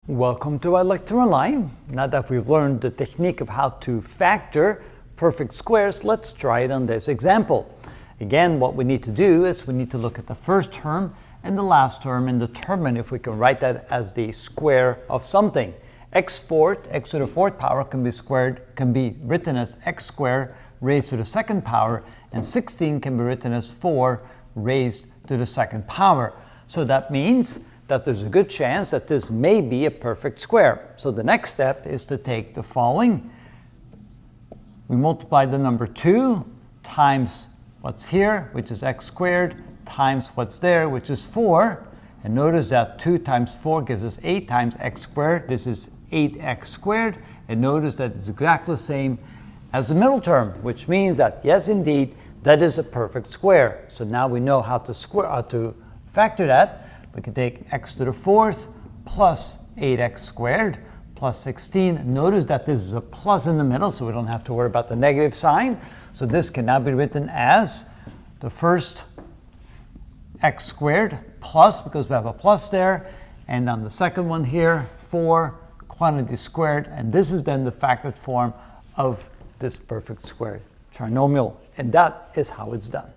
Welcome to Algebra Online. Now that we've learned the technique of how to factor perfect squares, let's try it on this example. Again, what we need to do is we need to look at the first term and the last term and determine if we can write that as the square of something. X to the fourth power can be written as x squared raised to the second power, and 16 can be written as 4 raised to the second power. So that means that there's a good chance that this may be a perfect square. So the next step is to take the following. We multiply the number 2 times what's here, which is x squared, times what's there, which is 4. And notice that 2 times 4 gives us 8 times x squared. This is 8x squared. And notice that it's exactly the same as the middle term, which means that, yes, indeed, that is a perfect square. So now we know how to factor that. We can take x to the fourth plus 8x squared plus 16. Notice that this is a plus in the middle, so we don't have to worry about the negative sign. So this can now be written as the first x squared plus, because we have a plus there, and on the second one here, 4 quantity squared, and this is then the factored form of this perfect square trinomial, and that is how it's done.